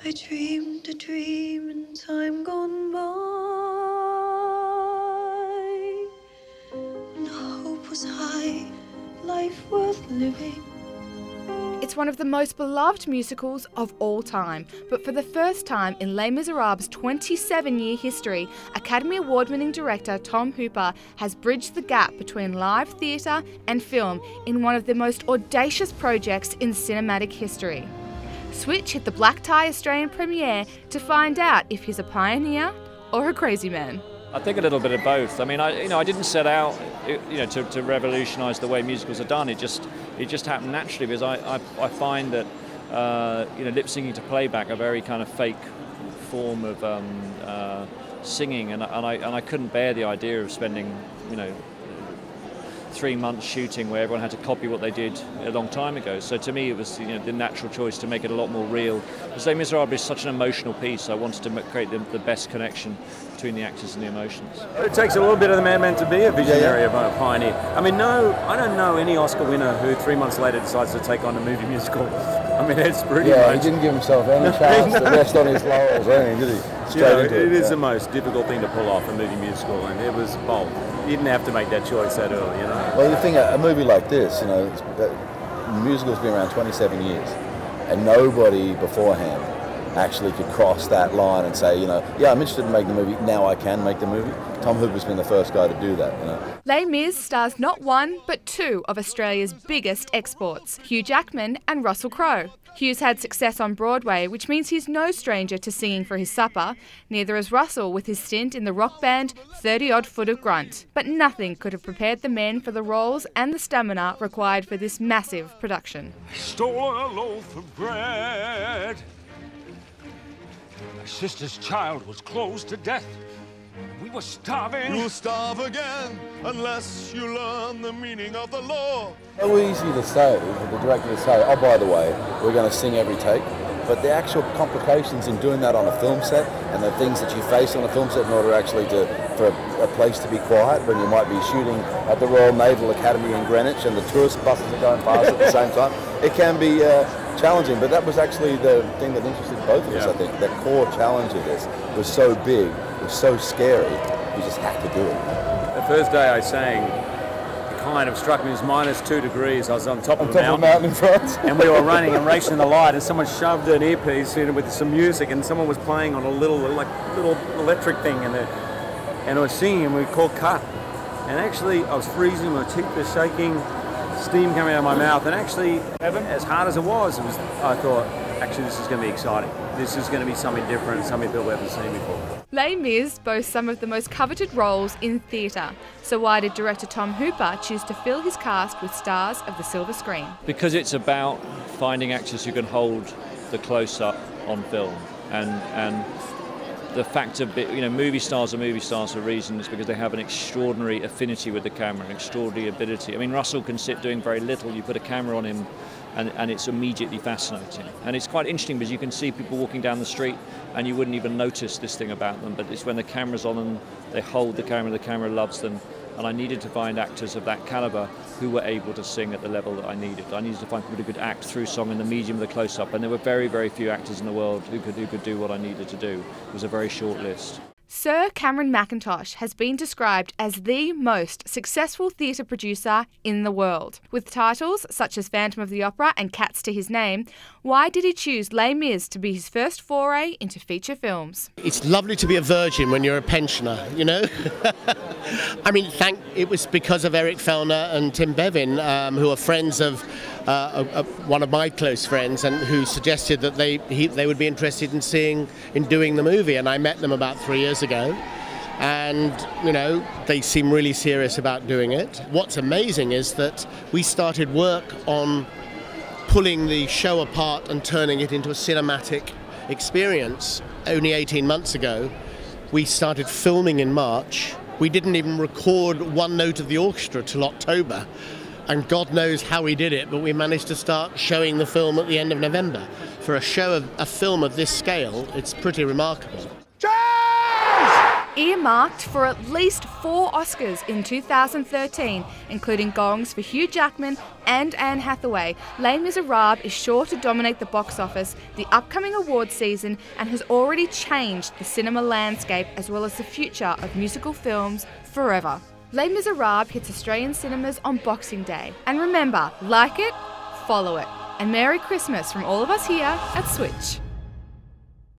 I dreamed a dream in time gone by, and hope was high, life worth living. It's one of the most beloved musicals of all time, but for the first time in Les Misérables' 27-year history, Academy Award-winning director Tom Hooper has bridged the gap between live theatre and film in one of the most audacious projects in cinematic history. Switch hit the black tie Australian premiere to find out if he's a pioneer or a crazy man. I think a little bit of both. I mean, I didn't set out, to revolutionise the way musicals are done. It just happened naturally because I find that, lip syncing to playback a very kind of fake form of singing, and I couldn't bear the idea of spending, 3 months shooting where everyone had to copy what they did a long time ago. So to me, it was the natural choice to make it a lot more real. Because Les Misérables is such an emotional piece. I wanted to create the best connection between the actors and the emotions. It takes a little bit of the madman to be a visionary of a pioneer. I mean, I don't know any Oscar winner who 3 months later decides to take on a movie musical. I mean, it's pretty much... he didn't give himself any chance to rest on his laurels or anything, did he? It is the most difficult thing to pull off, a movie musical, and it was bold. You didn't have to make that choice that early, Well, you think a movie like this, the musical's been around 27 years, and nobody beforehand actually could cross that line and say, yeah, I'm interested in making the movie, now I can make the movie. Tom Hooper's been the first guy to do that, Les Mis stars not one, but two of Australia's biggest exports, Hugh Jackman and Russell Crowe. Hugh's had success on Broadway, which means he's no stranger to singing for his supper. Neither is Russell with his stint in the rock band 30-Odd Foot of Grunt. But nothing could have prepared the men for the roles and the stamina required for this massive production. I stole a loaf of bread. My sister's child was closed to death. We were starving. You'll starve again unless you learn the meaning of the law. So easy to say, for the director to say, oh, by the way, we're going to sing every take. But the actual complications in doing that on a film set and the things that you face on a film set in order actually for a place to be quiet when you might be shooting at the Royal Naval Academy in Greenwich and the tourist buses are going past at the same time, it can be challenging. But that was actually the thing that interested both of us, I think. The core challenge of this was so big, it was so scary, we just had to do it. The first day I sang, it kind of struck me as -2 degrees. I was on top of a mountain in front. And we were running and racing in the light, and someone shoved an earpiece in with some music, and someone was playing on a little electric thing, and I was singing, and we called cut. And actually, I was freezing, my teeth were shaking, steam coming out of my mouth, and actually, as hard as it was, I thought, actually, this is going to be exciting. This is going to be something different, something people haven't seen before. Les Mis boasts some of the most coveted roles in theatre. So why did director Tom Hooper choose to fill his cast with stars of the silver screen? Because it's about finding actors who can hold the close-up on film, and the fact of movie stars are movie stars for reasons because they have an extraordinary affinity with the camera, an extraordinary ability. I mean, Russell can sit doing very little. You put a camera on him, and it's immediately fascinating. And it's quite interesting because you can see people walking down the street and you wouldn't even notice this thing about them, but it's when the camera's on them, they hold the camera loves them. And I needed to find actors of that caliber who were able to sing at the level that I needed. I needed to find people who could act through song in the medium of the close-up, and there were very, very few actors in the world who could do what I needed to do. It was a very short list. Sir Cameron Mackintosh has been described as the most successful theatre producer in the world. With titles such as Phantom of the Opera and Cats to his name, why did he choose Les Mis to be his first foray into feature films? It's lovely to be a virgin when you're a pensioner, I mean, it was because of Eric Fellner and Tim Bevan, who are friends of one of my close friends, and who suggested that they would be interested in doing the movie, and I met them about 3 years ago, and they seem really serious about doing it. What's amazing is that we started work on pulling the show apart and turning it into a cinematic experience only 18 months ago. We started filming in March. We didn't even record one note of the orchestra till October. And God knows how we did it, but we managed to start showing the film at the end of November. For a film of this scale, it's pretty remarkable. Cheers! Earmarked for at least 4 Oscars in 2013, including gongs for Hugh Jackman and Anne Hathaway, Les Misérables is sure to dominate the box office, the upcoming awards season, and has already changed the cinema landscape as well as the future of musical films forever. Les Misérables hits Australian cinemas on Boxing Day. And remember, like it, follow it. And Merry Christmas from all of us here at Switch.